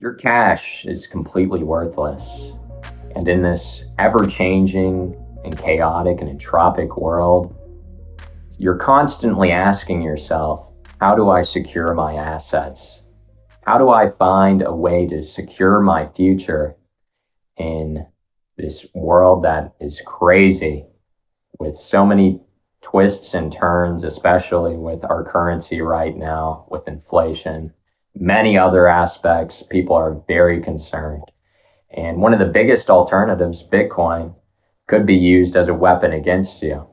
Your cash is completely worthless. And in this ever changing and chaotic and entropic world, you're constantly asking yourself, how do I secure my assets? How do I find a way to secure my future in this world that is crazy with so many twists and turns, especially with our currency right now, with inflation, many other aspects? People are very concerned. And one of the biggest alternatives, Bitcoin, could be used as a weapon against you.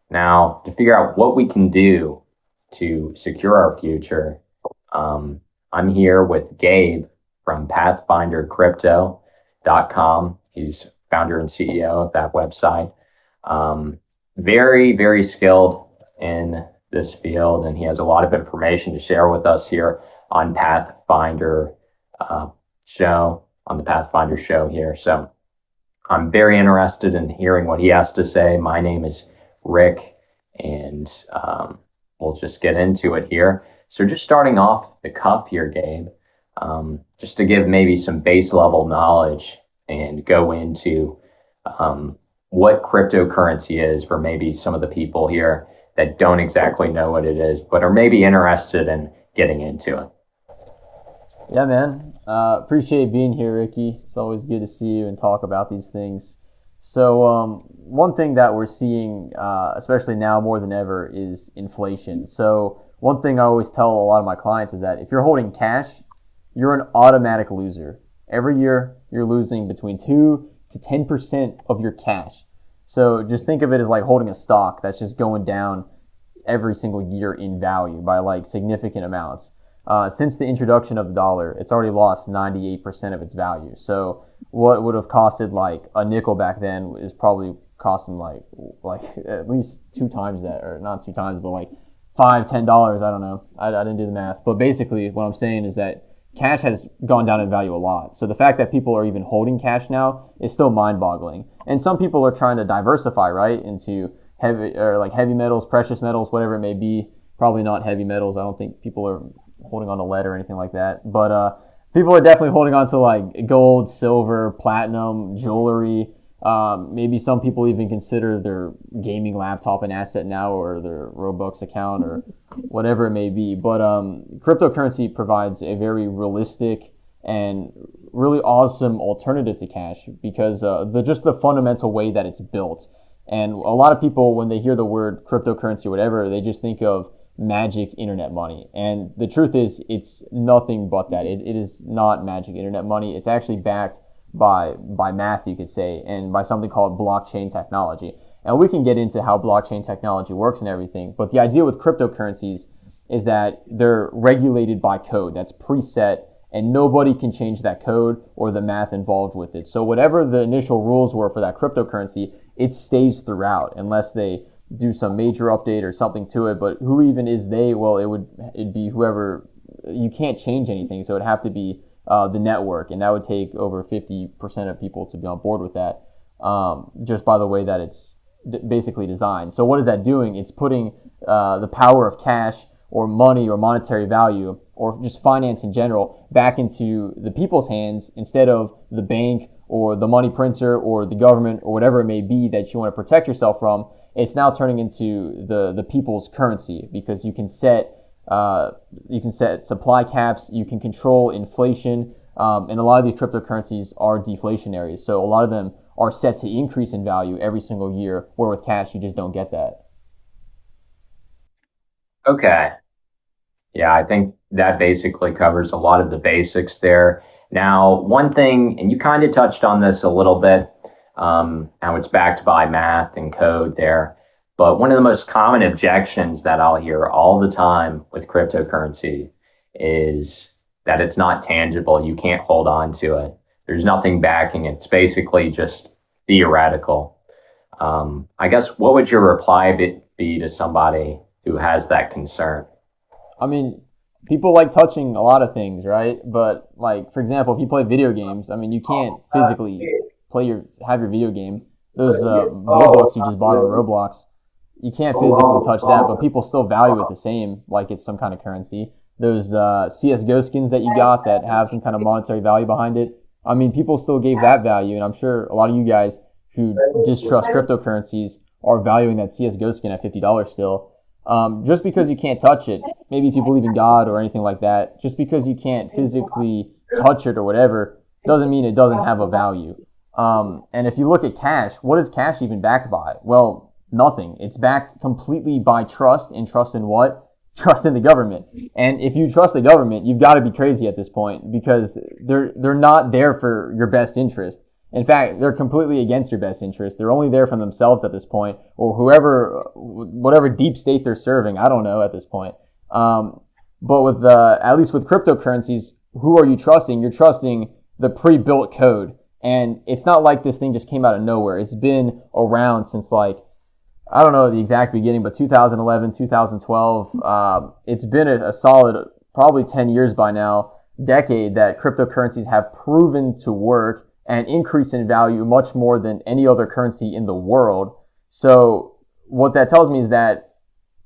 Now, to figure out what we can do to secure our future, I'm here with Gabe from pathfindercrypto.com. He's founder and CEO of that website. Very, very skilled in this field, and he has a lot of information to share with us here on Pathfinder show, on the Pathfinder show here. So I'm very interested in hearing what he has to say. My name is Rick, and we'll just get into it here. So just starting off the cuff here, Gabe, just to give maybe some base level knowledge and go into what cryptocurrency is for maybe some of the people here that don't exactly know what it is, but are maybe interested in getting into it. Yeah, man. Appreciate being here, Ricky. It's always good to see you and talk about these things. So, one thing that we're seeing, especially now more than ever, is inflation. So, one thing I always tell a lot of my clients is that if you're holding cash, you're an automatic loser. Every year, you're losing between 2 to 10% of your cash. So, just think of it as like holding a stock that's just going down every single year in value by like significant amounts. Since the introduction of the dollar, it's already lost 98% of its value. So what would have costed like a nickel back then is probably costing like at least two times that, or not two times, but like $5, $10. I don't know. I didn't do the math, but basically what I'm saying is that cash has gone down in value a lot. So the fact that people are even holding cash now is still mind-boggling. And some people are trying to diversify, right, into heavy metals, precious metals, whatever it may be. Probably not heavy metals. I don't think people are holding on to lead or anything like that. But people are definitely holding on to like gold, silver, platinum, jewelry. Maybe some people even consider their gaming laptop an asset now, or their Robux account, or whatever it may be. But cryptocurrency provides a very realistic and really awesome alternative to cash because just the fundamental way that it's built. And a lot of people, when they hear the word cryptocurrency or whatever, they just think of magic internet money. And the truth is, it's nothing but that. It is not magic internet money. It's actually backed by math, you could say, and by something called blockchain technology. And we can get into how blockchain technology works and everything. But the idea with cryptocurrencies is that they're regulated by code that's preset, and nobody can change that code or the math involved with it. So whatever the initial rules were for that cryptocurrency, it stays throughout unless they do some major update or something to it. But who even is they? Well, it'd be whoever. You can't change anything, so it'd have to be the network, and that would take over 50% of people to be on board with that, just by the way that it's basically designed. So what is that doing? It's putting the power of cash or money or monetary value or just finance in general back into the people's hands instead of the bank or the money printer or the government or whatever it may be that you want to protect yourself from. It's now turning into the people's currency because you can set supply caps, you can control inflation, and a lot of these cryptocurrencies are deflationary. So a lot of them are set to increase in value every single year, where with cash you just don't get that. Okay. Yeah, I think that basically covers a lot of the basics there. Now, one thing, and you kind of touched on this a little bit, how it's backed by math and code there. But one of the most common objections that I'll hear all the time with cryptocurrency is that it's not tangible. You can't hold on to it. There's nothing backing it. It's basically just theoretical. I guess what would your reply be to somebody who has that concern? I mean, people like touching a lot of things, right? But like, for example, if you play video games, I mean, you can't physically have your video game. Those Robux you just bought on Roblox, you can't physically touch that, but people still value it the same, like it's some kind of currency. those CS:GO skins that you got that have some kind of monetary value behind it. I mean, people still gave that value, and I'm sure a lot of you guys who distrust cryptocurrencies are valuing that CS:GO skin at $50 still. Just because you can't touch it, maybe if you believe in God or anything like that, just because you can't physically touch it or whatever, doesn't mean it doesn't have a value. And if you look at cash, what is cash even backed by? Well, nothing. It's backed completely by trust, and trust in what? Trust in the government. And if you trust the government, you've got to be crazy at this point, because they're not there for your best interest. In fact, they're completely against your best interest. They're only there for themselves at this point, or whatever deep state they're serving. I don't know at this point. But with at least with cryptocurrencies, who are you trusting? You're trusting the pre-built code. And it's not like this thing just came out of nowhere. It's been around since, like, I don't know the exact beginning, but 2011, 2012. It's been a solid, probably 10 years by now, decade, that cryptocurrencies have proven to work and increase in value much more than any other currency in the world. So what that tells me is that,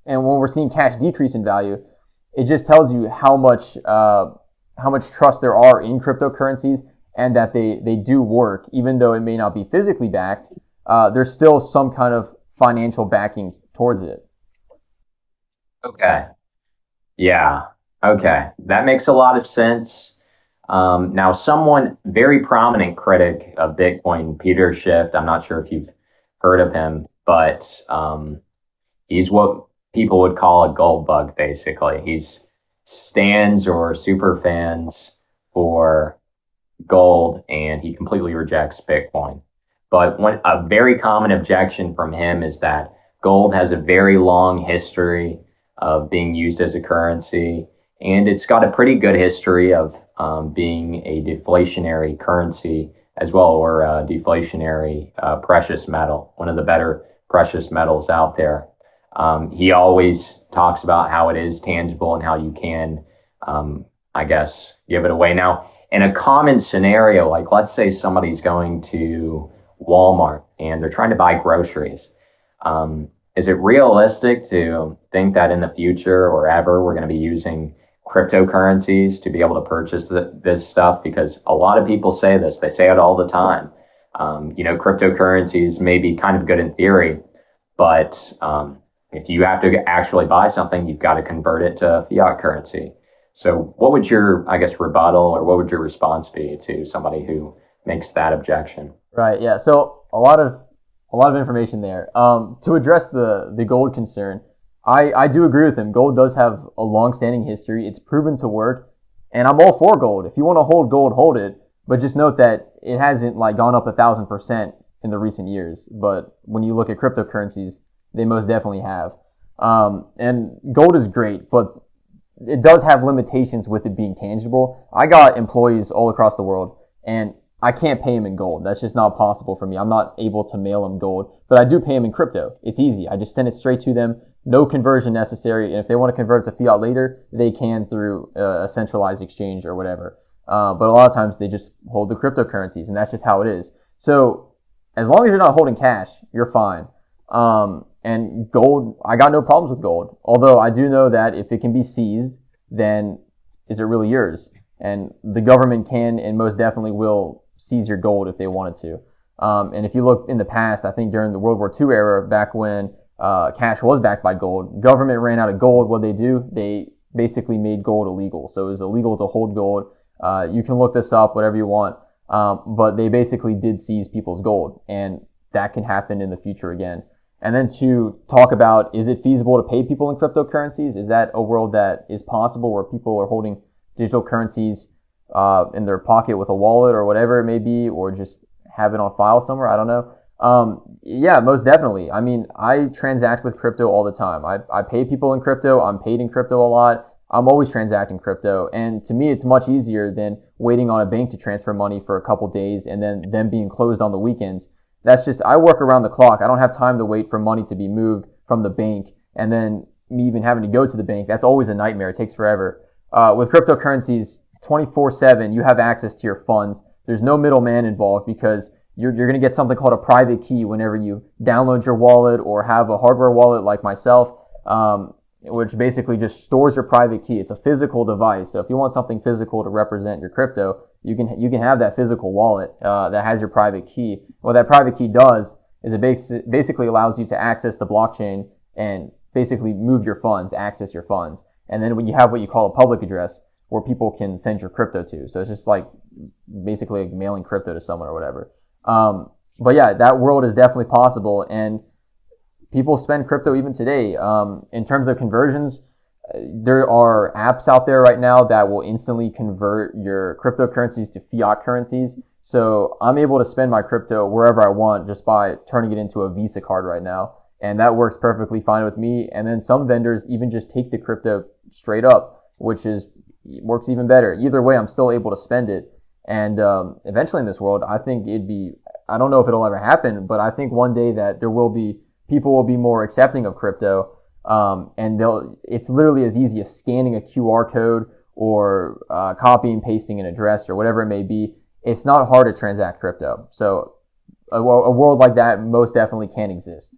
and when we're seeing cash decrease in value, it just tells you how much trust there are in cryptocurrencies, and that they do work. Even though it may not be physically backed, there's still some kind of financial backing towards it. Okay. Yeah. Okay. That makes a lot of sense. Now, someone very prominent critic of Bitcoin, Peter Schiff, I'm not sure if you've heard of him, but he's what people would call a gold bug, basically. He's stands or super fans for gold, and he completely rejects Bitcoin. But a very common objection from him is that gold has a very long history of being used as a currency, and it's got a pretty good history of being a deflationary currency as well, or a deflationary precious metal, one of the better precious metals out there. He always talks about how it is tangible and how you can, I guess, give it away. Now, in a common scenario, like let's say somebody's going to Walmart and they're trying to buy groceries. Is it realistic to think that in the future or ever we're going to be using cryptocurrencies to be able to purchase this stuff? Because a lot of people say this, they say it all the time. Cryptocurrencies may be kind of good in theory, but if you have to actually buy something, you've got to convert it to fiat currency. So what would your, I guess, rebuttal, or what would your response be to somebody who makes that objection? Right. Yeah. So a lot of information there. To address the gold concern, I do agree with him. Gold does have a long-standing history. It's proven to work, and I'm all for gold. If you want to hold gold, hold it. But just note that it hasn't gone up 1,000% in the recent years. But when you look at cryptocurrencies, they most definitely have. And gold is great, but it does have limitations with it being tangible. I got employees all across the world, and I can't pay them in gold. That's just not possible for me. I'm not able to mail them gold, but I do pay them in crypto. It's easy. I just send it straight to them. No conversion necessary. And if they want to convert it to fiat later, they can through a centralized exchange or whatever. But a lot of times they just hold the cryptocurrencies, and that's just how it is. So as long as you're not holding cash, you're fine. And gold, I got no problems with gold. Although I do know that if it can be seized, then is it really yours? And the government can and most definitely will seize your gold if they wanted to. And if you look in the past, I think during the World War II era, back when cash was backed by gold, government ran out of gold. What they do? They basically made gold illegal. So it was illegal to hold gold. You can look this up, whatever you want. But they basically did seize people's gold, and that can happen in the future again. And then to talk about, is it feasible to pay people in cryptocurrencies? Is that a world that is possible where people are holding digital currencies in their pocket with a wallet or whatever it may be, or just have it on file somewhere? I don't know. Yeah, most definitely. I mean, I transact with crypto all the time. I pay people in crypto. I'm paid in crypto a lot. I'm always transacting crypto. And to me, it's much easier than waiting on a bank to transfer money for a couple days and then them being closed on the weekends. That's just, I work around the clock. I don't have time to wait for money to be moved from the bank and then me even having to go to the bank. That's always a nightmare. It takes forever. With cryptocurrencies, 24/7, you have access to your funds. There's no middleman involved, because you're going to get something called a private key whenever you download your wallet or have a hardware wallet like myself. which basically just stores your private key. It's a physical device. So if you want something physical to represent your crypto, you can have that physical wallet that has your private key. What that private key does is it basically allows you to access the blockchain and basically move your funds, access your funds. And then when you have what you call a public address where people can send your crypto to. So it's just like basically like mailing crypto to someone or whatever. But yeah, that world is definitely possible. And people spend crypto even today. In terms of conversions, there are apps out there right now that will instantly convert your cryptocurrencies to fiat currencies. So I'm able to spend my crypto wherever I want just by turning it into a Visa card right now. And that works perfectly fine with me. And then some vendors even just take the crypto straight up, which works even better. Either way, I'm still able to spend it. And eventually in this world, I think I don't know if it'll ever happen, but I think one day that people will be more accepting of crypto. And it's literally as easy as scanning a QR code or copying and pasting an address or whatever it may be. It's not hard to transact crypto. So a world like that most definitely can exist.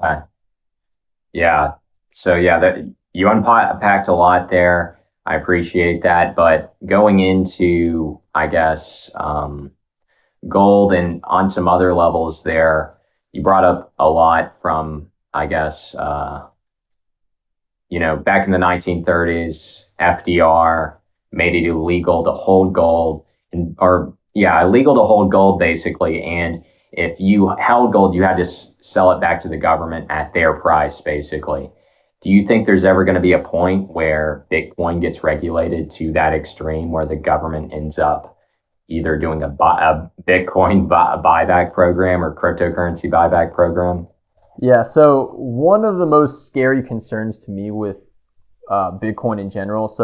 Okay. Yeah. So yeah, that you unpacked a lot there. I appreciate that. But going into, I guess, gold and on some other levels there, you brought up a lot from, I guess, back in the 1930s, FDR made it illegal to hold gold, illegal to hold gold basically. And if you held gold, you had to sell it back to the government at their price, basically. Do you think there's ever going to be a point where Bitcoin gets regulated to that extreme where the government ends up either doing a Bitcoin buyback program or cryptocurrency buyback program? Yeah, so one of the most scary concerns to me with Bitcoin in general,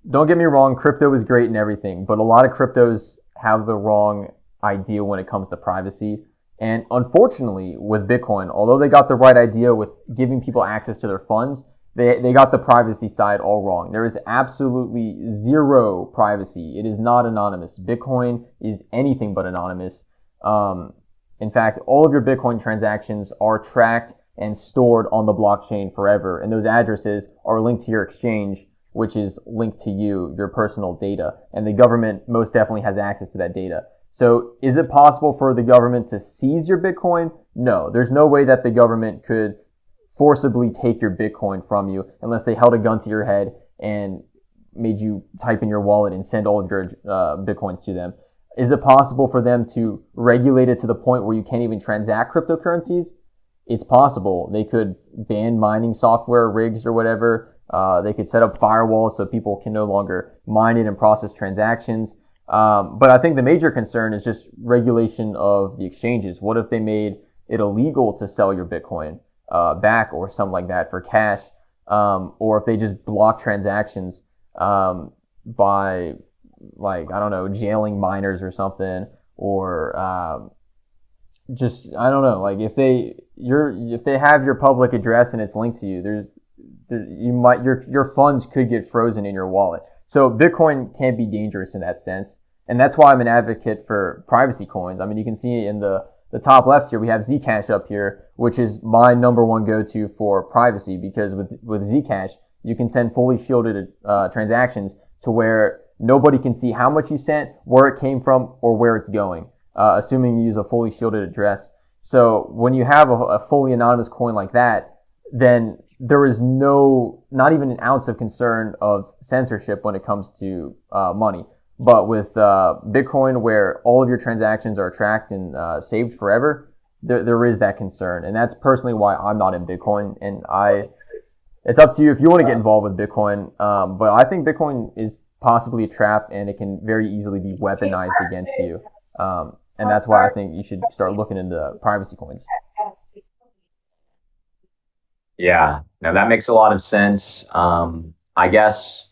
don't get me wrong, crypto is great and everything, but a lot of cryptos have the wrong idea when it comes to privacy. And unfortunately, with Bitcoin, although they got the right idea with giving people access to their funds, they got the privacy side all wrong. There is absolutely zero privacy. It is not anonymous. Bitcoin is anything but anonymous. In fact, all of your Bitcoin transactions are tracked and stored on the blockchain forever. And those addresses are linked to your exchange, which is linked to your personal data. And the government most definitely has access to that data. So is it possible for the government to seize your Bitcoin? No, there's no way that the government could forcibly take your Bitcoin from you unless they held a gun to your head and made you type in your wallet and send all of your Bitcoins to them. Is it possible for them to regulate it to the point where you can't even transact cryptocurrencies? It's possible. They could ban mining software rigs or whatever. They could set up firewalls so people can no longer mine it and process transactions. But I think the major concern is just regulation of the exchanges. What if they made it illegal to sell your Bitcoin back or something like that for cash? Or if they just block transactions by, like, I don't know, jailing miners or something, or I don't know, like if they have your public address and it's linked to you, your funds could get frozen in your wallet. So Bitcoin can be dangerous in that sense. And that's why I'm an advocate for privacy coins. I mean, you can see in the top left here, we have Zcash up here, which is my number one go-to for privacy, because with Zcash, you can send fully shielded transactions to where nobody can see how much you sent, where it came from, or where it's going, assuming you use a fully shielded address. So when you have a fully anonymous coin like that, then there is not even an ounce of concern of censorship when it comes to money. But with Bitcoin, where all of your transactions are tracked and saved forever, there is that concern. And that's personally why I'm not in Bitcoin. And it's up to you if you want to get involved with Bitcoin. But I think Bitcoin is possibly a trap, and it can very easily be weaponized against you. And that's why I think you should start looking into privacy coins. Yeah, now that makes a lot of sense. I guess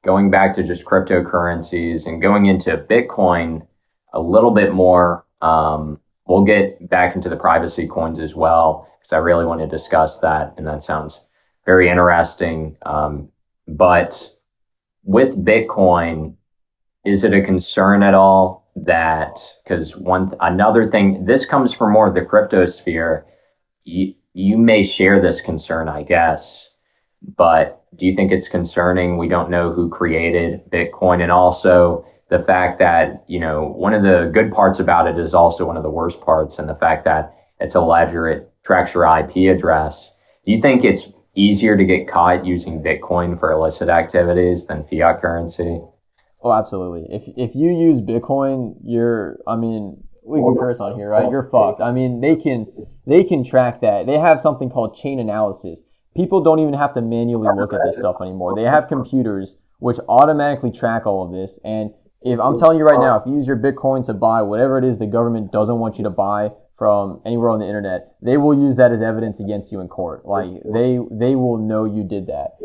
going back to just cryptocurrencies and going into Bitcoin a little bit more, we'll get back into the privacy coins as well, because I really want to discuss that, and that sounds very interesting. But with Bitcoin, is it a concern at all that, because another thing, this comes from more of the crypto sphere, you you may share this concern, I guess, but do you think it's concerning we don't know who created Bitcoin? And also the fact that, one of the good parts about it is also one of the worst parts, and the fact that it's a ledger, it tracks your IP address. Do you think it's easier to get caught using Bitcoin for illicit activities than fiat currency? Oh, absolutely. If you use Bitcoin, we can curse on here, right? You're fucked. I mean, they can track that. They have something called chain analysis. People don't even have to manually look at this stuff anymore. They have computers which automatically track all of this. And if I'm telling you right now, if you use your Bitcoin to buy whatever it is the government doesn't want you to buy from anywhere on the internet, they will use that as evidence against you in court. Like they will know you did that,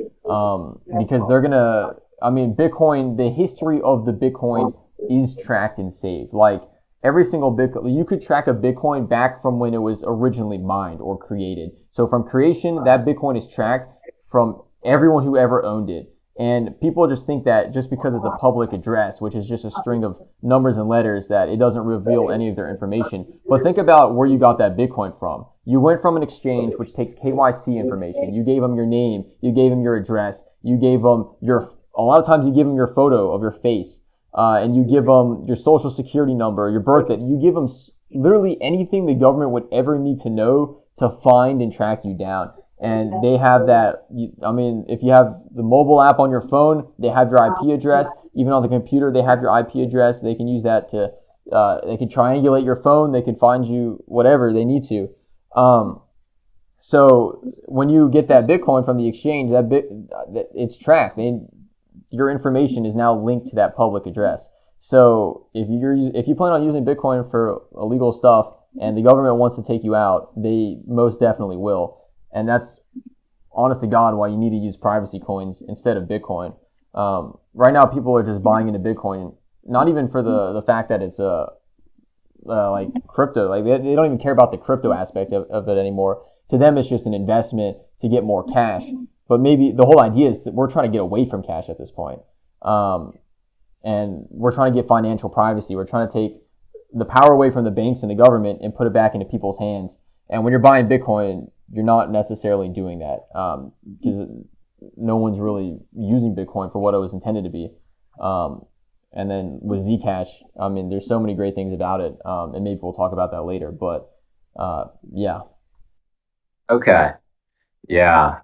because they're gonna. I mean, Bitcoin. The history of the Bitcoin is tracked and saved. Like every single Bitcoin, you could track a Bitcoin back from when it was originally mined or created. So from creation, that Bitcoin is tracked from everyone who ever owned it. And people just think that just because it's a public address, which is just a string of numbers and letters, that it doesn't reveal any of their information. But think about where you got that Bitcoin from. You went from an exchange which takes KYC information. You gave them your name. You gave them your address. You gave them a lot of times you give them your photo of your face. And you give them your social security number, your birthday. You give them literally anything the government would ever need to know to find and track you down. And they have that. If you have the mobile app on your phone, they have your IP address. Even on the computer, they have your IP address. They can use that to, they can triangulate your phone. They can find you whatever they need to. So when you get that Bitcoin from the exchange, it's tracked. Your information is now linked to that public address. So if you plan on using Bitcoin for illegal stuff and the government wants to take you out, they most definitely will. And that's, honest to God, why you need to use privacy coins instead of Bitcoin. Right now, people are just buying into Bitcoin, not even for the fact that it's like crypto. Like they don't even care about the crypto aspect of it anymore. To them, it's just an investment to get more cash. But maybe the whole idea is that we're trying to get away from cash at this point. And we're trying to get financial privacy. We're trying to take the power away from the banks and the government and put it back into people's hands. And when you're buying Bitcoin, you're not necessarily doing that, because no one's really using Bitcoin for what it was intended to be. And then with Zcash, there's so many great things about it, and maybe we'll talk about that later. But yeah. Okay. Yeah,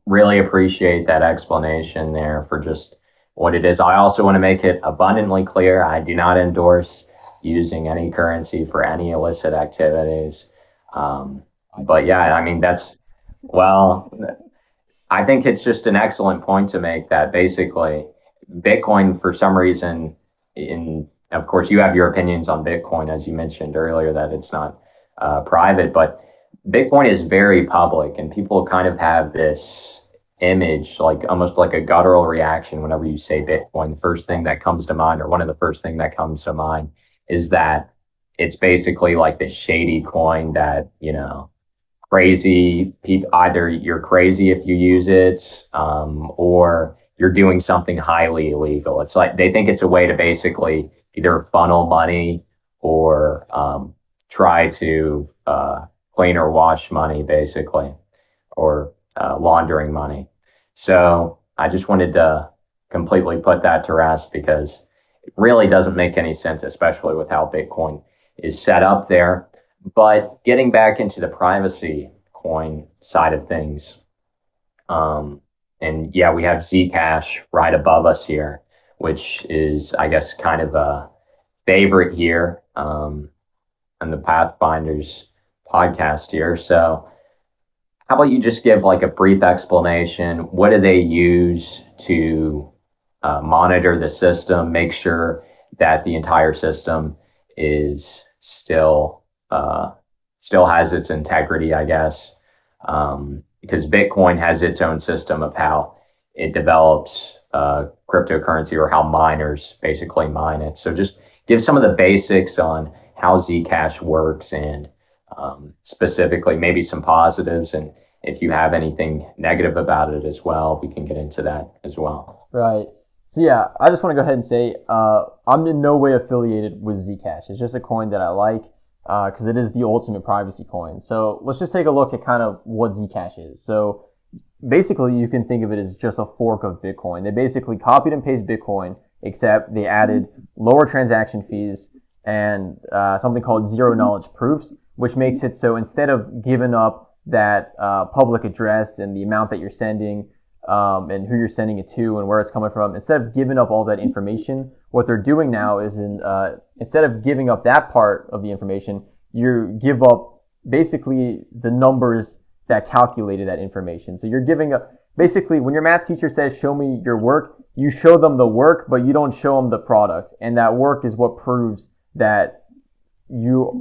really appreciate that explanation there for just what it is. I also want to make it abundantly clear I do not endorse using any currency for any illicit activities. But yeah, well, I think it's just an excellent point to make that basically Bitcoin, for some reason, of course, you have your opinions on Bitcoin, as you mentioned earlier, that it's not private, but Bitcoin is very public, and people kind of have this image, like almost like a guttural reaction whenever you say Bitcoin. The first thing that comes to mind, or one of the first thing that comes to mind, is that it's basically like the shady coin that, crazy people, either you're crazy if you use it, or you're doing something highly illegal. It's like they think it's a way to basically either funnel money or try to clean or wash money, basically, or laundering money. So I just wanted to completely put that to rest, because it really doesn't make any sense, especially with how Bitcoin is set up there. But getting back into the privacy coin side of things, and yeah, we have Zcash right above us here, which is, I guess, kind of a favorite here, on the Pathfinders podcast here. So how about you just give like a brief explanation? What do they use to monitor the system, make sure that the entire system is still has its integrity, I guess, because Bitcoin has its own system of how it develops cryptocurrency, or how miners basically mine it. So just give some of the basics on how Zcash works, and specifically maybe some positives, and if you have anything negative about it as well, we can get into that as well. Right. So yeah, I just want to go ahead and say I'm in no way affiliated with Zcash. It's just a coin that I like. because it is the ultimate privacy coin. So let's just take a look at kind of what Zcash is. So basically, you can think of it as just a fork of Bitcoin. They basically copied and pasted Bitcoin, except they added lower transaction fees and something called zero knowledge proofs, which makes it so instead of giving up that public address and the amount that you're sending and who you're sending it to and where it's coming from, instead of giving up all that information, what they're doing now is instead of giving up that part of the information, you give up basically the numbers that calculated that information. So you're giving up, basically when your math teacher says, show me your work, you show them the work, but you don't show them the product. And that work is what proves that you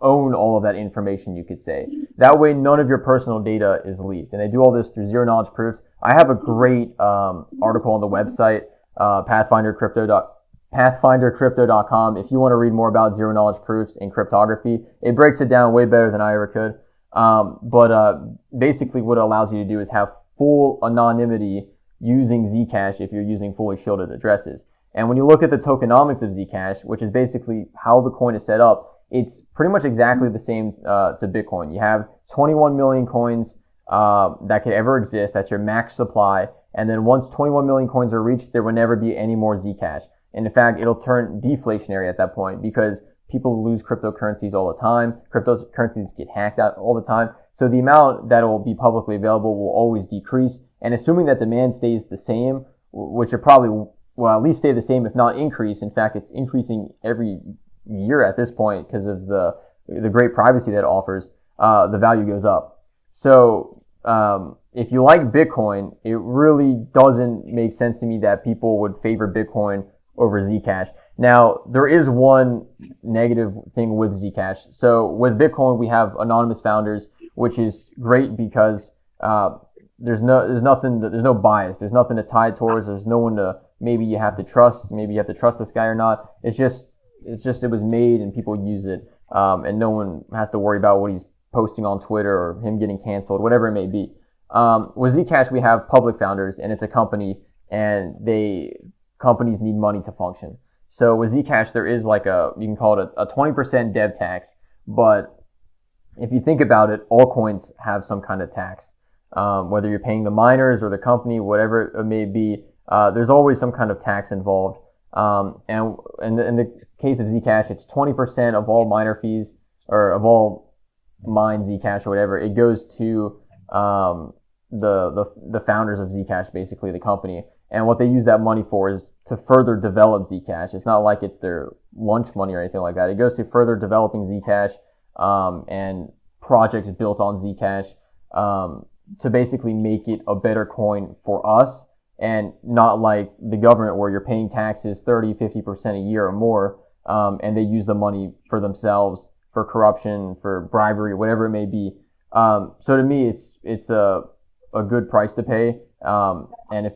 own all of that information, you could say. That way, none of your personal data is leaked. And they do all this through zero knowledge proofs. I have a great article on the website, pathfindercrypto.com. If you want to read more about zero knowledge proofs and cryptography, it breaks it down way better than I ever could. But basically what it allows you to do is have full anonymity using Zcash if you're using fully shielded addresses. And when you look at the tokenomics of Zcash, which is basically how the coin is set up, it's pretty much exactly the same to Bitcoin. You have 21 million coins that could ever exist. That's your max supply. And then once 21 million coins are reached, there will never be any more Zcash. And in fact, it'll turn deflationary at that point because people lose cryptocurrencies all the time. Cryptocurrencies get hacked out all the time. So the amount that will be publicly available will always decrease. And assuming that demand stays the same, which it probably will at least stay the same, if not increase. In fact, it's increasing every year at this point because of the great privacy that it offers. The value goes up. So if you like Bitcoin, it really doesn't make sense to me that people would favor Bitcoin over Zcash. Now, there is one negative thing with Zcash. So with Bitcoin, we have anonymous founders, which is great because there's no bias. There's nothing to tie towards. There's no one to maybe you have to trust. Maybe you have to trust this guy or not. It was made and people use it, and no one has to worry about what he's posting on Twitter or him getting canceled, whatever it may be. With Zcash, we have public founders, and it's a company, and companies need money to function. So with Zcash, there is you can call it a 20% dev tax, but if you think about it, all coins have some kind of tax. Whether you're paying the miners or the company, whatever it may be, there's always some kind of tax involved. And in the case of Zcash, it's 20% of all miner fees, or of all mine Zcash or whatever. It goes to the founders of Zcash, basically the company. And what they use that money for is to further develop Zcash. It's not like it's their lunch money or anything like that. It goes to further developing Zcash and projects built on Zcash to basically make it a better coin for us, and not like the government where you're paying taxes 30, 50% a year or more, and they use the money for themselves, for corruption, for bribery, whatever it may be. So to me, it's a good price to pay. And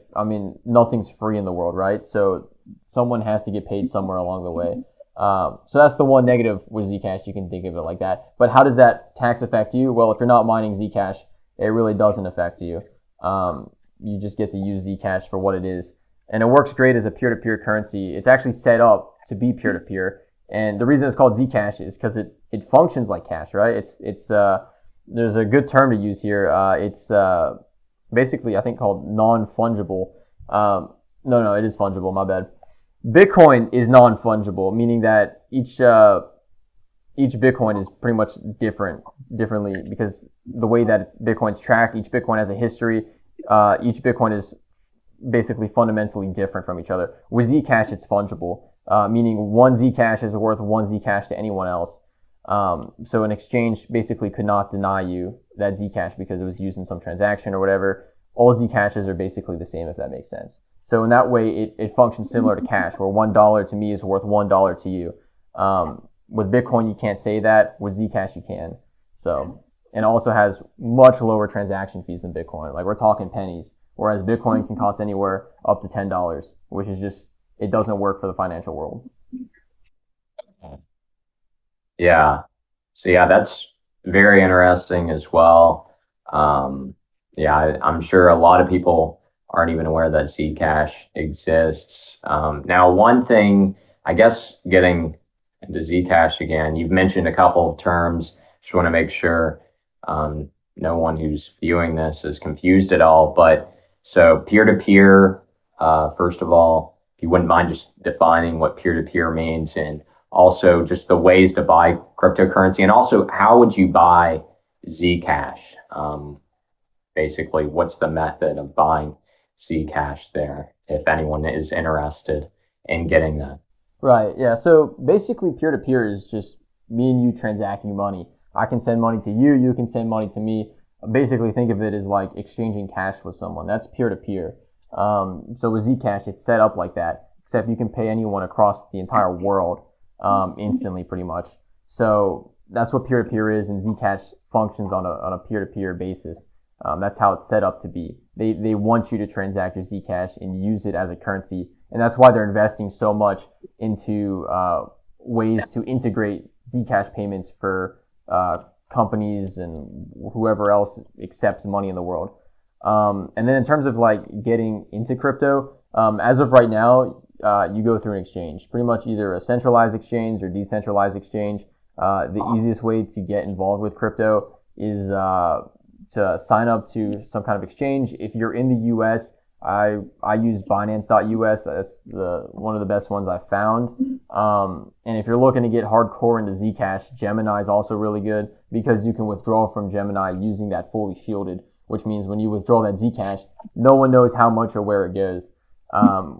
nothing's free in the world, right? So someone has to get paid somewhere along the way. So that's the one negative with Zcash. You can think of it like that. But how does that tax affect you? Well, if you're not mining Zcash, it really doesn't affect you. You just get to use Zcash for what it is. And it works great as a peer-to-peer currency. It's actually set up to be peer-to-peer. And the reason it's called Zcash is because it functions like cash, right? There's a good term to use here. It's basically, I think, called non-fungible. No, it is fungible, my bad. Bitcoin is non-fungible, meaning that each Bitcoin is pretty much differently, because the way that Bitcoin's tracked, each Bitcoin has a history. Each Bitcoin is basically fundamentally different from each other. With Zcash, it's fungible, meaning one Zcash is worth one Zcash to anyone else. So an exchange basically could not deny you that Zcash because it was used in some transaction or whatever. All Zcashes are basically the same, if that makes sense. So in that way, it functions similar to cash, where $1 to me is worth $1 to you. With Bitcoin, you can't say that. With Zcash, you can. So, and it also has much lower transaction fees than Bitcoin. Like, we're talking pennies, whereas Bitcoin can cost anywhere up to $10, which is just, it doesn't work for the financial world. Yeah. So yeah, that's very interesting as well. I'm sure a lot of people aren't even aware that Zcash exists. Now, one thing, I guess, getting into Zcash again. You've mentioned a couple of terms. Just want to make sure no one who's viewing this is confused at all. But so peer-to-peer, first of all, if you wouldn't mind just defining what peer-to-peer means, and also just the ways to buy cryptocurrency, and also how would you buy Zcash? Basically, what's the method of buying Zcash there, if anyone is interested in getting that? Right. Yeah. So basically, peer to peer is just me and you transacting money. I can send money to you. You can send money to me. Basically, think of it as like exchanging cash with someone. That's peer to peer. So with Zcash, it's set up like that, except you can pay anyone across the entire world instantly, pretty much. So that's what peer to peer is, and Zcash functions on a peer to peer basis. That's how it's set up to be. They want you to transact your Zcash and use it as a currency, and that's why they're investing so much into ways to integrate Zcash payments for companies and whoever else accepts money in the world. And then in terms of like getting into crypto, as of right now, you go through an exchange, pretty much either a centralized exchange or decentralized exchange. The easiest way to get involved with crypto is to sign up to some kind of exchange. If you're in the US, I use Binance.us. That's one of the best ones I've found. And if you're looking to get hardcore into Zcash, Gemini is also really good because you can withdraw from Gemini using that fully shielded, which means when you withdraw that Zcash, no one knows how much or where it goes,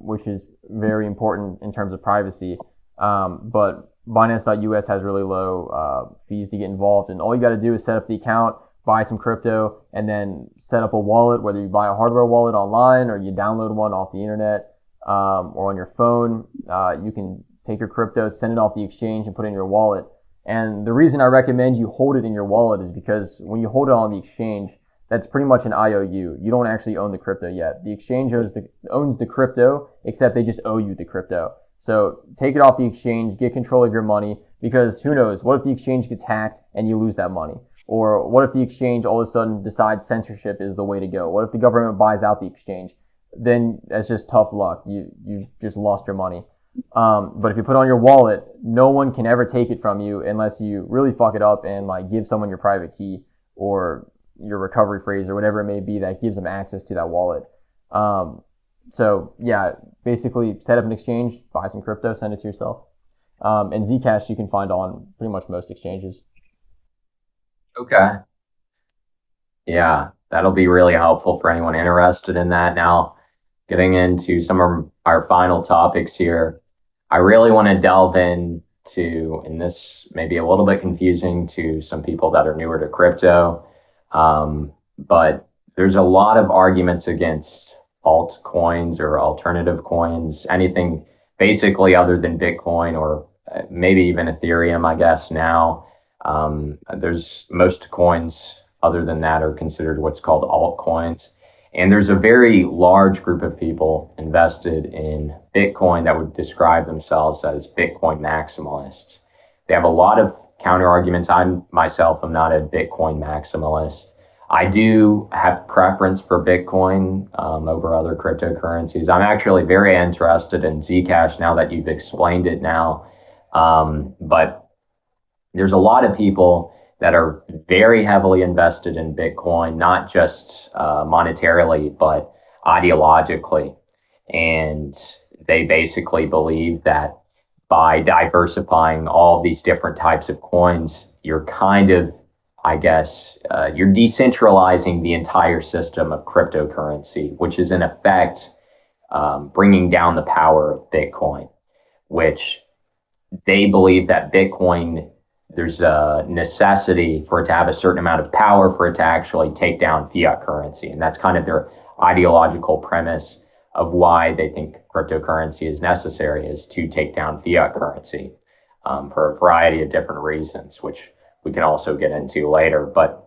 which is very important in terms of privacy. But Binance.us has really low fees to get involved, and all you got to do is set up the account, buy some crypto, and then set up a wallet, whether you buy a hardware wallet online or you download one off the internet or on your phone. You can take your crypto, send it off the exchange, and put it in your wallet. And the reason I recommend you hold it in your wallet is because when you hold it on the exchange, that's pretty much an IOU. You don't actually own the crypto yet. The exchange owns the crypto, except they just owe you the crypto. So take it off the exchange, get control of your money, because who knows, what if the exchange gets hacked and you lose that money? Or what if the exchange all of a sudden decides censorship is the way to go? What if the government buys out the exchange? Then that's just tough luck. You just lost your money. But if you put it on your wallet, no one can ever take it from you unless you really fuck it up and like give someone your private key or your recovery phrase or whatever it may be that gives them access to that wallet. So yeah, basically set up an exchange, buy some crypto, send it to yourself. And Zcash you can find on pretty much most exchanges. Okay. Yeah, that'll be really helpful for anyone interested in that. Now, getting into some of our final topics here, I really want to delve into, and this may be a little bit confusing to some people that are newer to crypto, but there's a lot of arguments against altcoins or alternative coins, anything basically other than Bitcoin or maybe even Ethereum, I guess now. There's most coins other than that are considered what's called altcoins. And there's a very large group of people invested in Bitcoin that would describe themselves as Bitcoin maximalists. They have a lot of counter arguments. I myself am not a Bitcoin maximalist. I do have preference for Bitcoin over other cryptocurrencies. I'm actually very interested in Zcash now that you've explained it now. But there's a lot of people that are very heavily invested in Bitcoin, not just monetarily, but ideologically. And they basically believe that by diversifying all these different types of coins, you're kind of, I guess, you're decentralizing the entire system of cryptocurrency, which is in effect bringing down the power of Bitcoin, which they believe that Bitcoin, there's a necessity for it to have a certain amount of power for it to actually take down fiat currency. And that's kind of their ideological premise of why they think cryptocurrency is necessary, is to take down fiat currency for a variety of different reasons, which we can also get into later. But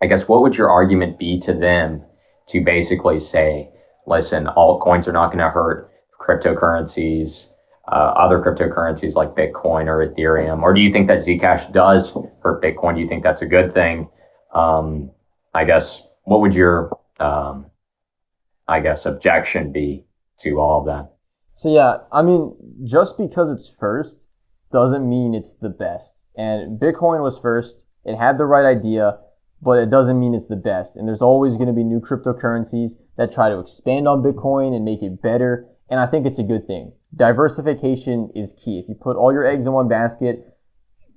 I guess what would your argument be to them to basically say, listen, altcoins are not going to hurt cryptocurrencies, other cryptocurrencies like Bitcoin or Ethereum? Or do you think that Zcash does hurt Bitcoin? Do you think that's a good thing? I guess, what would your, objection be to all of that? So yeah, I mean, just because it's first doesn't mean it's the best. And Bitcoin was first. It had the right idea, but it doesn't mean it's the best. And there's always going to be new cryptocurrencies that try to expand on Bitcoin and make it better. And I think it's a good thing. Diversification is key. If you put all your eggs in one basket,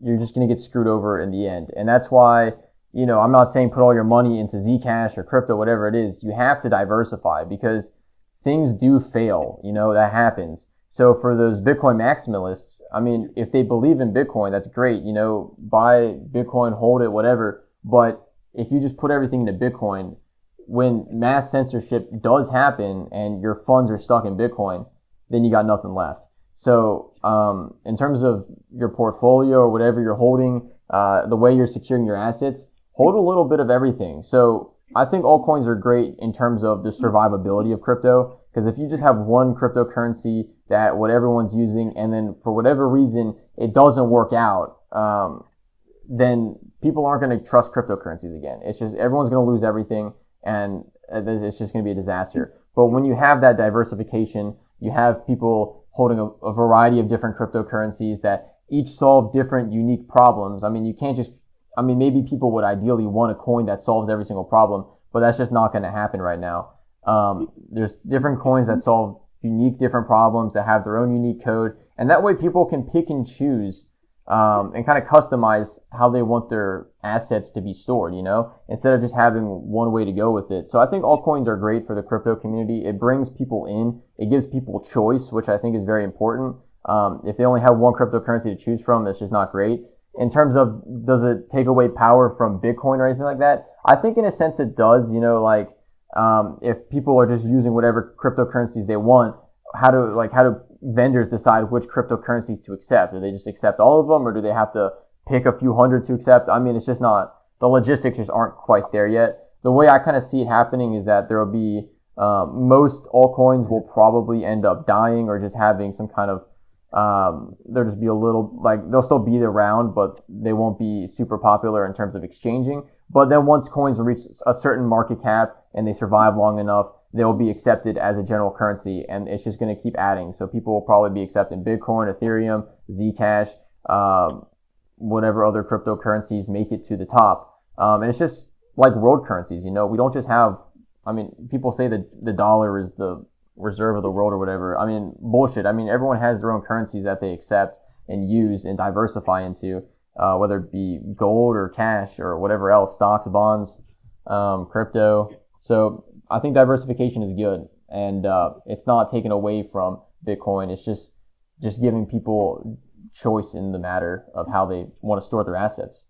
you're just going to get screwed over in the end. And that's why, I'm not saying put all your money into Zcash or crypto, whatever it is. You have to diversify because things do fail. That happens. So for those Bitcoin maximalists, if they believe in Bitcoin, that's great. Buy Bitcoin, hold it, whatever. But if you just put everything into Bitcoin, when mass censorship does happen and your funds are stuck in Bitcoin, then you got nothing left. So in terms of your portfolio or whatever you're holding, the way you're securing your assets, hold a little bit of everything. So I think altcoins are great in terms of the survivability of crypto, because if you just have one cryptocurrency that what everyone's using and then for whatever reason it doesn't work out, then people aren't going to trust cryptocurrencies again. It's just everyone's going to lose everything and it's just going to be a disaster. But when you have that diversification, you have people holding a variety of different cryptocurrencies that each solve different unique problems. You can't just, maybe people would ideally want a coin that solves every single problem, but that's just not going to happen right now. There's different coins that solve unique different problems that have their own unique code. And that way people can pick and choose and kind of customize how they want their assets to be stored, instead of just having one way to go with it. So I think altcoins are great for the crypto community. It brings people in. It gives people choice, which I think is very important. If they only have one cryptocurrency to choose from, that's just not great. In terms of, does it take away power from Bitcoin or anything like that? I think in a sense it does, if people are just using whatever cryptocurrencies they want, how do vendors decide which cryptocurrencies to accept? Do they just accept all of them, or do they have to pick a few hundred to accept? It's just not, the logistics just aren't quite there yet. The way I kind of see it happening is that there will be, most altcoins will probably end up dying or just having some kind of, there'll just be a little, they'll still be around, but they won't be super popular in terms of exchanging. But then once coins reach a certain market cap and they survive long enough, they'll be accepted as a general currency, and it's just going to keep adding. So people will probably be accepting Bitcoin, Ethereum, Zcash, whatever other cryptocurrencies make it to the top. And it's just like world currencies, we don't just have, people say that the dollar is the reserve of the world or whatever. Bullshit. Everyone has their own currencies that they accept and use and diversify into, whether it be gold or cash or whatever else, stocks, bonds, crypto. So I think diversification is good, and it's not taken away from Bitcoin. It's just giving people choice in the matter of how they want to store their assets.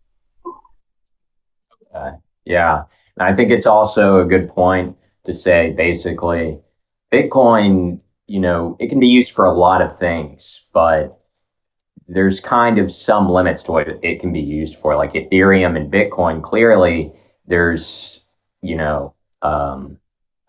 Yeah, and I think it's also a good point to say basically Bitcoin, it can be used for a lot of things, but there's kind of some limits to what it can be used for. Like Ethereum and Bitcoin, clearly there's,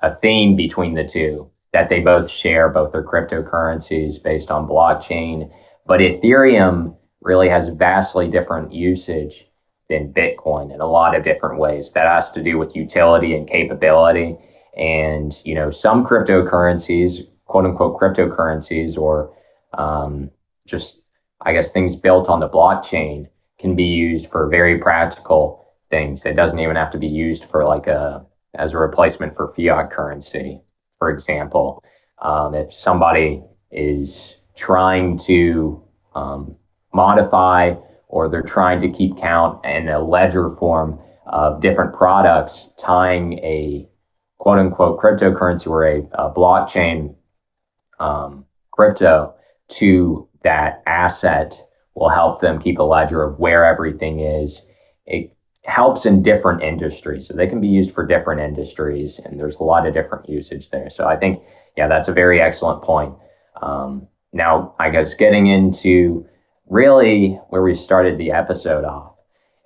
a theme between the two that they both share. Both are cryptocurrencies based on blockchain, but Ethereum really has vastly different usage than Bitcoin in a lot of different ways. That has to do with utility and capability. And, some cryptocurrencies, quote unquote cryptocurrencies, or just, I guess, things built on the blockchain can be used for very practical things. It doesn't even have to be used for as a replacement for fiat currency. For example, if somebody is trying to modify, or they're trying to keep count in a ledger form of different products, tying a quote unquote cryptocurrency or a blockchain crypto to that asset will help them keep a ledger of where everything is. It helps in different industries. So they can be used for different industries, and there's a lot of different usage there. So I think, yeah, that's a very excellent point. Now, I guess getting into really where we started the episode off,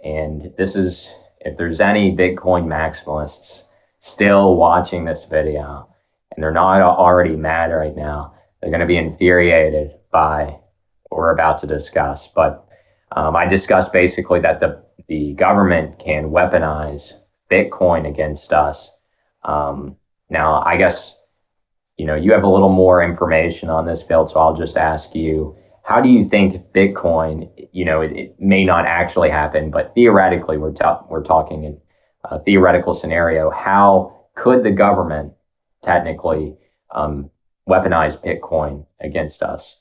and this is, if there's any Bitcoin maximalists still watching this video and they're not already mad right now, they're going to be infuriated by what we're about to discuss. But I discussed basically that the government can weaponize Bitcoin against us. Now, I guess, you have a little more information on this, Phil, so I'll just ask you, how do you think Bitcoin, it may not actually happen, but theoretically, we're talking in a theoretical scenario, how could the government technically weaponize Bitcoin against us?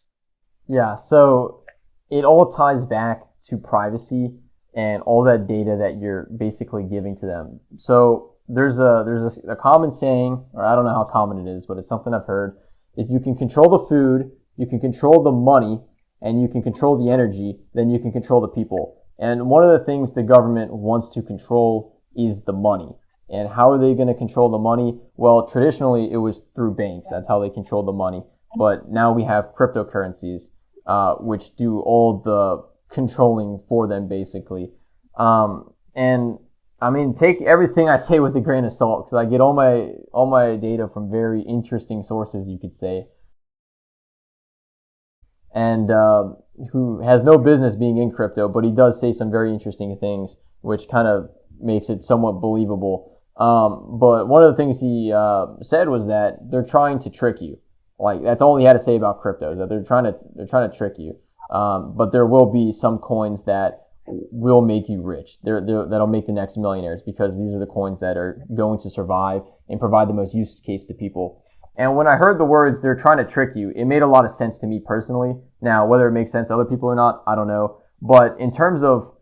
Yeah, so it all ties back to privacy and all that data that you're basically giving to them. So there's a common saying, or I don't know how common it is, but it's something I've heard. If you can control the food, you can control the money, and you can control the energy, then you can control the people. And one of the things the government wants to control is the money. And how are they going to control the money? Well, traditionally it was through banks. That's how they controlled the money. But now we have cryptocurrencies, which do all the controlling for them, basically. And I mean, take everything I say with a grain of salt, because I get all my data from very interesting sources, you could say, and who has no business being in crypto, but he does say some very interesting things, which kind of makes it somewhat believable. But one of the things he said was that they're trying to trick you. Like, that's all he had to say about crypto, is that they're trying to trick you. But there will be some coins that will make you rich. That'll make the next millionaires, because these are the coins that are going to survive and provide the most use case to people. And when I heard the words, they're trying to trick you, it made a lot of sense to me personally. Now, whether it makes sense to other people or not, I don't know. But in terms of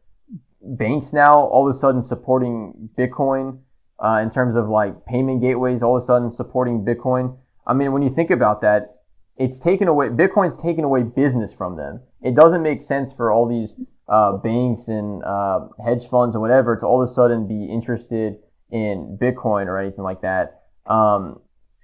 banks now all of a sudden supporting Bitcoin, in terms of like payment gateways all of a sudden supporting Bitcoin, I mean, when you think about that, Bitcoin's taken away business from them. It doesn't make sense for all these banks and hedge funds or whatever to all of a sudden be interested in Bitcoin or anything like that.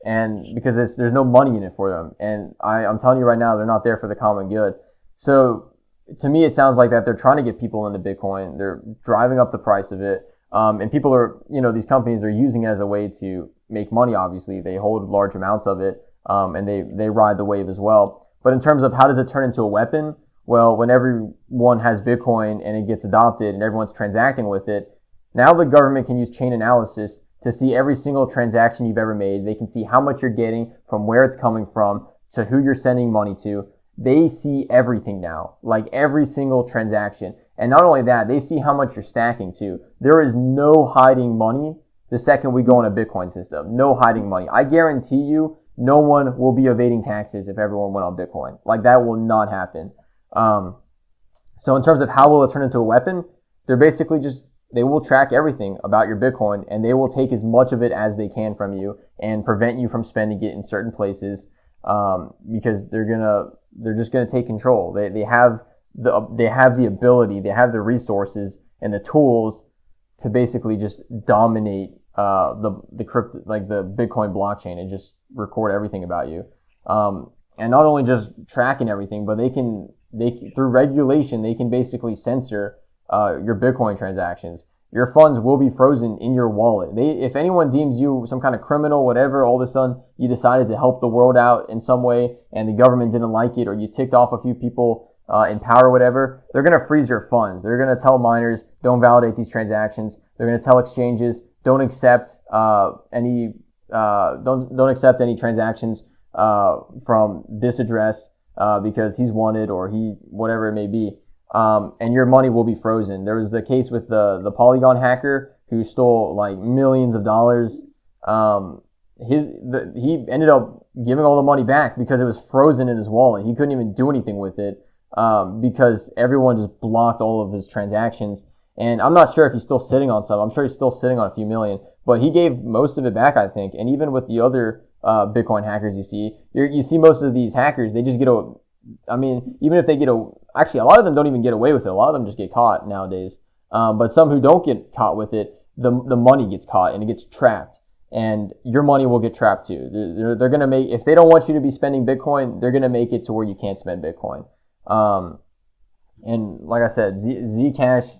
And because there's no money in it for them. And I'm telling you right now, they're not there for the common good. So to me, it sounds like that they're trying to get people into Bitcoin. They're driving up the price of it. And people are, these companies are using it as a way to make money, obviously. They hold large amounts of it, and they ride the wave as well. But in terms of how does it turn into a weapon? Well, when everyone has Bitcoin and it gets adopted and everyone's transacting with it, now the government can use chain analysis to see every single transaction you've ever made. They can see how much you're getting, from where it's coming from, to who you're sending money to. They see everything now, like every single transaction. And not only that, they see how much you're stacking too. There is no hiding money the second we go on a Bitcoin system. No hiding money. I guarantee you, no one will be evading taxes if everyone went on Bitcoin. Like, that will not happen. So in terms of how will it turn into a weapon, they're basically they will track everything about your Bitcoin, and they will take as much of it as they can from you and prevent you from spending it in certain places, because they're just gonna take control. They have the ability, they have the resources and the tools to basically just dominate the crypto, like the Bitcoin blockchain, and just record everything about you. And not only just tracking everything, but they through regulation, they can basically censor your Bitcoin transactions. Your funds will be frozen in your wallet. If anyone deems you some kind of criminal, whatever, all of a sudden you decided to help the world out in some way and the government didn't like it, or you ticked off a few people in power or whatever, they're going to freeze your funds. They're going to tell miners, don't validate these transactions. They're going to tell exchanges, don't accept any transactions from this address because he's wanted, or whatever it may be. And your money will be frozen. There was the case with the Polygon hacker who stole like millions of dollars. He ended up giving all the money back because it was frozen in his wallet. He couldn't even do anything with it because everyone just blocked all of his transactions. And I'm not sure if he's still sitting on some. I'm sure he's still sitting on a few million, but he gave most of it back, I think. And even with the other Bitcoin hackers you see most of these hackers, they just even if they actually, a lot of them don't even get away with it. A lot of them just get caught nowadays. But some who don't get caught with it, the money gets caught and it gets trapped. And your money will get trapped too. They're going to if they don't want you to be spending Bitcoin, they're going to make it to where you can't spend Bitcoin. And like I said, Zcash,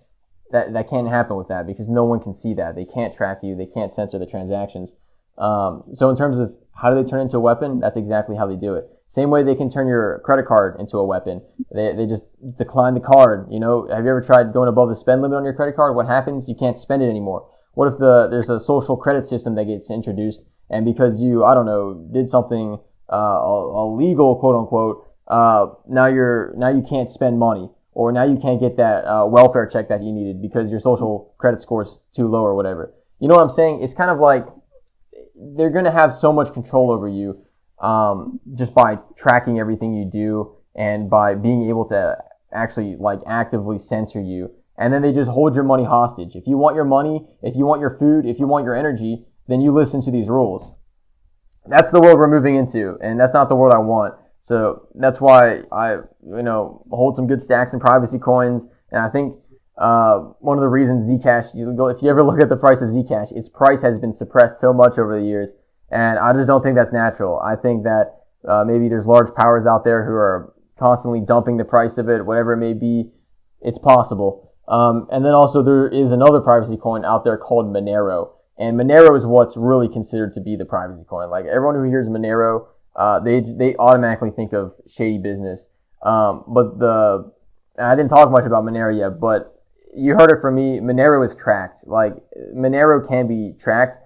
that can't happen with that, because no one can see that. They can't track you. They can't censor the transactions. So in terms of how do they turn into a weapon, that's exactly how they do it. Same way they can turn your credit card into a weapon. They just decline the card. Have you ever tried going above the spend limit on your credit card? What happens? You can't spend it anymore. What if there's a social credit system that gets introduced, and because you, I don't know, did something illegal, quote unquote, now you can't spend money, or now you can't get that welfare check that you needed because your social credit score is too low or whatever. You know what I'm saying? It's kind of like they're going to have so much control over you just by tracking everything you do and by being able to actually like actively censor you. And then they just hold your money hostage. If you want your money, if you want your food, if you want your energy, then you listen to these rules. That's the world we're moving into, and that's not the world I want. So that's why I, hold some good stacks in privacy coins. And I think one of the reasons Zcash, if you ever look at the price of Zcash, its price has been suppressed so much over the years, and I just don't think that's natural. I think that maybe there's large powers out there who are constantly dumping the price of it, whatever it may be. It's possible. And then also there is another privacy coin out there called Monero, and Monero is what's really considered to be the privacy coin. Like everyone who hears Monero, they automatically think of shady business. But I didn't talk much about Monero yet, but you heard it from me. Monero is cracked. Like Monero can be tracked.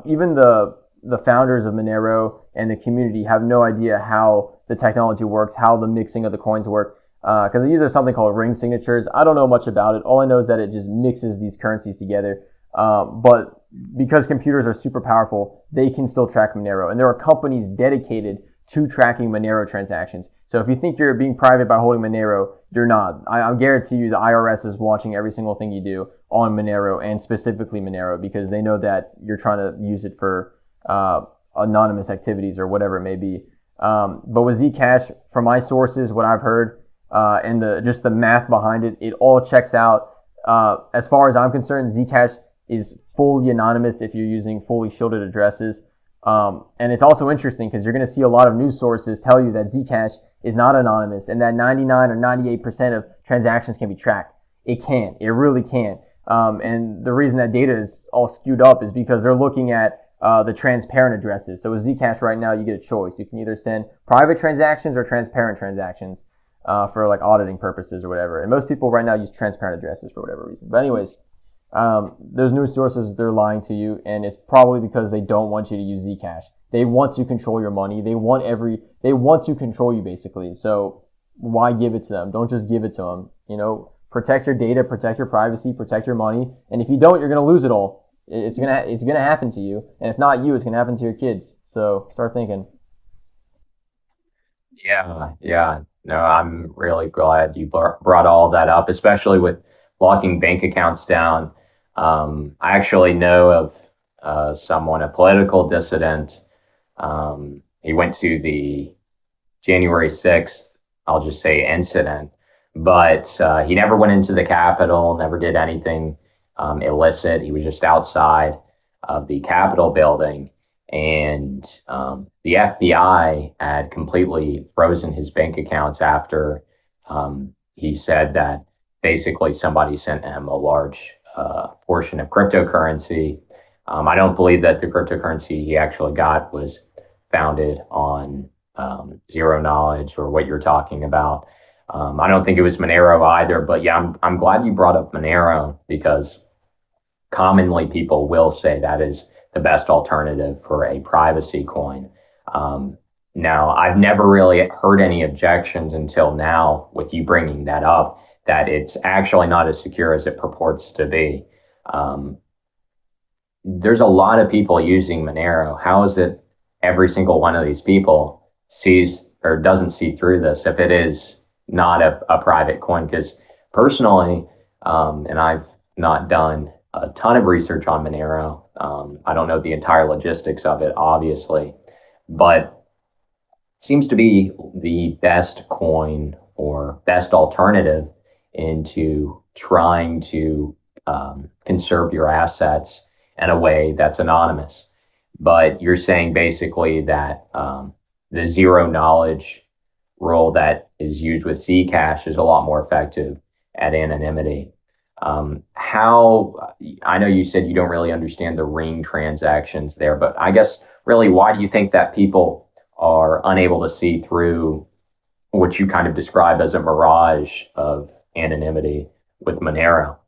Even the founders of Monero and the community have no idea how the technology works, how the mixing of the coins work, because it uses something called ring signatures. I don't know much about it. All I know is that it just mixes these currencies together. But because computers are super powerful, they can still track Monero, and there are companies dedicated to tracking Monero transactions. So if you think you're being private by holding Monero, you're not. I guarantee you the IRS is watching every single thing you do on Monero, and specifically Monero, because they know that you're trying to use it for anonymous activities or whatever it may be. But with Zcash, from my sources, what I've heard, and just the math behind it, it all checks out. As far as I'm concerned, Zcash is fully anonymous if you're using fully shielded addresses. And it's also interesting because you're going to see a lot of news sources tell you that Zcash is not anonymous and that 99 or 98% of transactions can be tracked. It can't. It really can't. And the reason that data is all skewed up is because they're looking at the transparent addresses. So with Zcash right now, you get a choice. You can either send private transactions or transparent transactions for like auditing purposes or whatever. And most people right now use transparent addresses for whatever reason. But anyways, those news sources, they're lying to you, and it's probably because they don't want you to use Zcash. They want to control your money. They want to control you basically. So why give it to them? Don't just give it to them. Protect your data, protect your privacy, protect your money. And if you don't, you're going to lose it all. It's going to happen to you. And if not you, it's going to happen to your kids. So start thinking. Yeah. No, I'm really glad you brought all that up, especially with locking bank accounts down. I actually know of someone, a political dissident. He went to the January 6th, I'll just say, incident, but he never went into the Capitol, never did anything illicit. He was just outside of the Capitol building, and the FBI had completely frozen his bank accounts after he said that basically somebody sent him a large portion of cryptocurrency. I don't believe that the cryptocurrency he actually got was founded on zero knowledge or what you're talking about. I don't think it was Monero either, but yeah, I'm glad you brought up Monero because commonly people will say that is the best alternative for a privacy coin. Now, I've never really heard any objections until now with you bringing that up, that it's actually not as secure as it purports to be. There's a lot of people using Monero. How is it every single one of these people sees or doesn't see through this if it is not a private coin? Because personally, and I've not done a ton of research on Monero. I don't know the entire logistics of it, obviously, but seems to be the best coin or best alternative into trying to conserve your assets in a way that's anonymous. But you're saying basically that the zero knowledge rule that is used with Zcash is a lot more effective at anonymity. How I know you said you don't really understand the ring transactions there, but I guess really, why do you think that people are unable to see through what you kind of describe as a mirage of anonymity with Monero?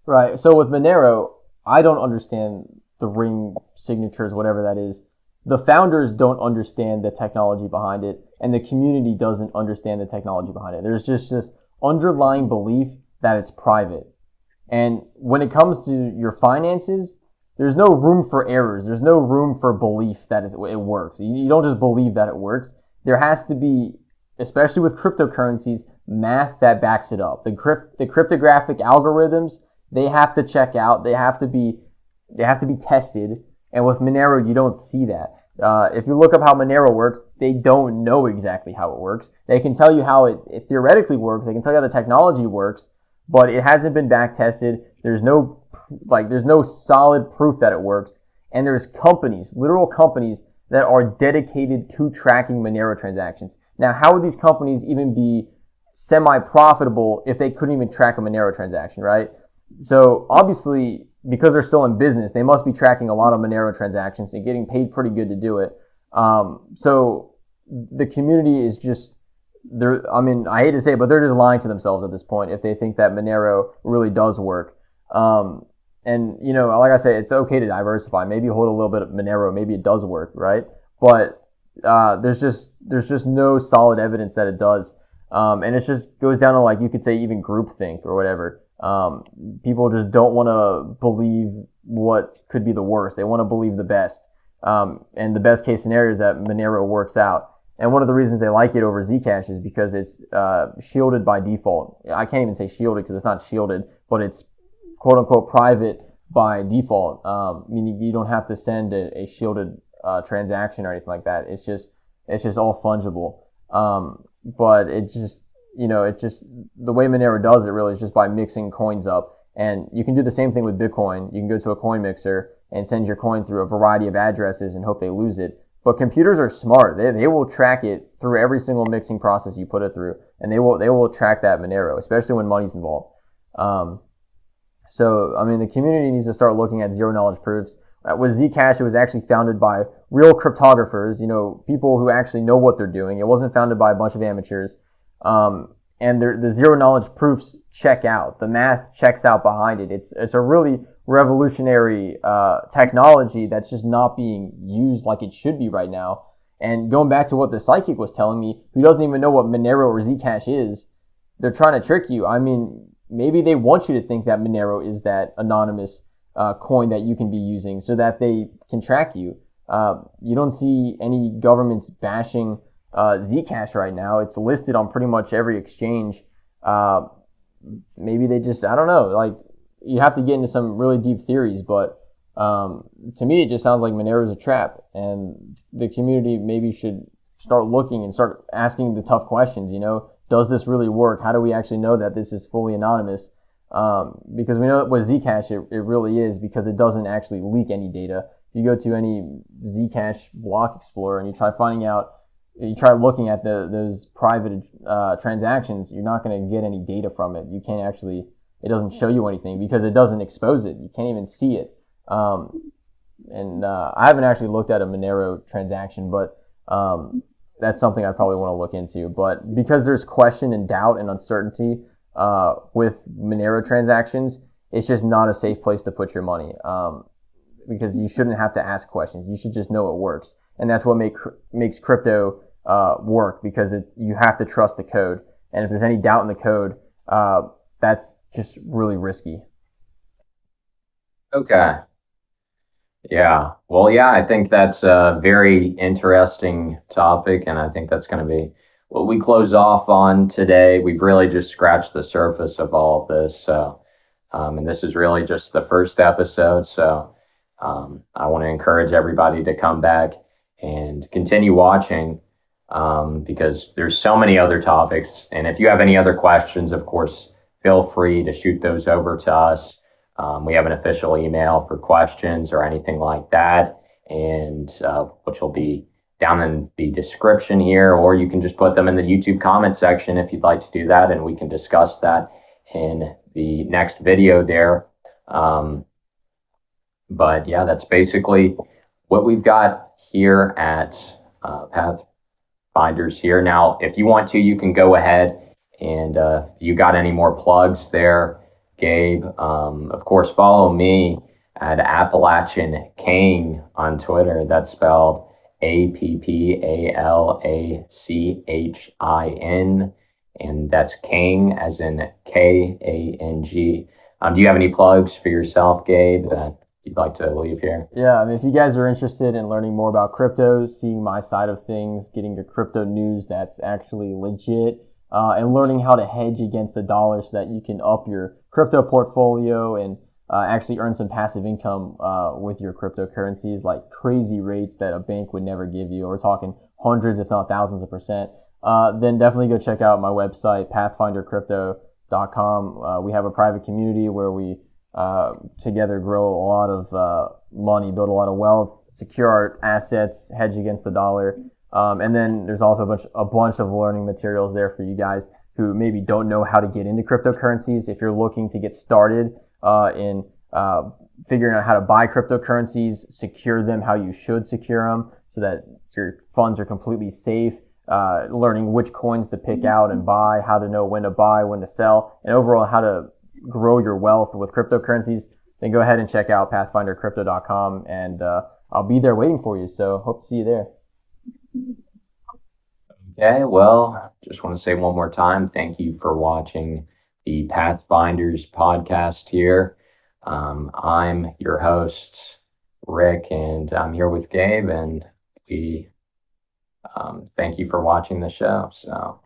Right. So with Monero, I don't understand the ring signatures, whatever that is. The founders don't understand the technology behind it. and the community doesn't understand the technology behind it. There's just this underlying belief that it's private. And when it comes to your finances, there's no room for errors. There's no room for belief that it works. You don't just believe that it works. There has to be, especially with cryptocurrencies, math that backs it up. The cryptographic algorithms, they have to check out. They have to be tested. And with Monero, you don't see that. If you look up how Monero works, they don't know exactly how it works. They can tell you how it theoretically works. They can tell you how the technology works, but it hasn't been back tested. There's no solid proof that it works. And there's companies, literal companies, that are dedicated to tracking Monero transactions. Now, how would these companies even be semi-profitable if they couldn't even track a Monero transaction, right? So obviously, because they're still in business, they must be tracking a lot of Monero transactions and getting paid pretty good to do it. So the community is just, I hate to say it, but they're just lying to themselves at this point if they think that Monero really does work. And, like I say, it's okay to diversify. Maybe hold a little bit of Monero. Maybe it does work, right? But there's just no solid evidence that it does. And it just goes down to, like, you could say even groupthink or whatever. People just don't want to believe what could be the worst. They want to believe the best. And the best case scenario is that Monero works out. And one of the reasons they like it over Zcash is because it's shielded by default. I can't even say shielded because it's not shielded, but it's quote unquote private by default. Meaning you don't have to send a shielded transaction or anything like that. It's just all fungible. But it's just the way Monero does it really is just by mixing coins up. And you can do the same thing with Bitcoin. You can go to a coin mixer and send your coin through a variety of addresses and hope they lose it. But computers are smart. They will track it through every single mixing process you put it through, and they will track that Monero, especially when money's involved. So the community needs to start looking at zero knowledge proofs. With Zcash, it was actually founded by real cryptographers, people who actually know what they're doing. It wasn't founded by a bunch of amateurs. And the zero knowledge proofs check out. The math checks out behind it. It's a really revolutionary technology that's just not being used like it should be right now. And going back to what the psychic was telling me, who doesn't even know what Monero or Zcash is, they're trying to trick you. Maybe they want you to think that Monero is that anonymous coin that you can be using so that they can track you. You don't see any governments bashing Zcash right now. It's listed on pretty much every exchange. Maybe they just, I don't know, like, you have to get into some really deep theories, but to me it just sounds like Monero is a trap, and the community maybe should start looking and start asking the tough questions. Does this really work? How do we actually know that this is fully anonymous? Because we know that with Zcash it really is, because it doesn't actually leak any data. If you go to any Zcash block explorer and you try looking at those private transactions, you're not going to get any data from it. You can't actually, it doesn't show you anything because it doesn't expose it. You can't even see it. And I haven't actually looked at a Monero transaction, but that's something I probably want to look into. But because there's question and doubt and uncertainty with Monero transactions, it's just not a safe place to put your money, because you shouldn't have to ask questions. You should just know it works. And that's what makes crypto work, because you have to trust the code. And if there's any doubt in the code, that's just really risky. Okay. Yeah. Well, yeah, I think that's a very interesting topic, and I think that's going to be what we close off on today. We've really just scratched the surface of all of this. So, and this is really just the first episode. So, I want to encourage everybody to come back and continue watching, because there's so many other topics. And if you have any other questions, of course, feel free to shoot those over to us. We have an official email for questions or anything like that, and which will be down in the description here, or you can just put them in the YouTube comment section if you'd like to do that, and we can discuss that in the next video there. But yeah, that's basically what we've got here at Pathfinders here. Now, if you want to, you can go ahead and you got any more plugs there, Gabe? Of course, follow me at Appalachian King on Twitter. That's spelled Appalachin, and that's King, as in Kang. Do you have any plugs for yourself, Gabe, that you'd like to leave here? Yeah, I mean, if you guys are interested in learning more about cryptos, seeing my side of things, getting the crypto news that's actually legit, and learning how to hedge against the dollar so that you can up your crypto portfolio and actually earn some passive income with your cryptocurrencies, like crazy rates that a bank would never give you. We're talking hundreds, if not thousands of percent. Then definitely go check out my website, pathfindercrypto.com. We have a private community where we together grow a lot of money, build a lot of wealth, secure our assets, hedge against the dollar. And then there's also a bunch of learning materials there for you guys who maybe don't know how to get into cryptocurrencies. If you're looking to get started in figuring out how to buy cryptocurrencies, secure them how you should secure them so that your funds are completely safe, learning which coins to pick out and buy, how to know when to buy, when to sell, and overall how to grow your wealth with cryptocurrencies, then go ahead and check out pathfindercrypto.com, and I'll be there waiting for you. So hope to see you there. Okay, well, just want to say one more time, thank you for watching the Pathfinders podcast here. I'm your host, Rick, and I'm here with Gabe, and we thank you for watching the show. So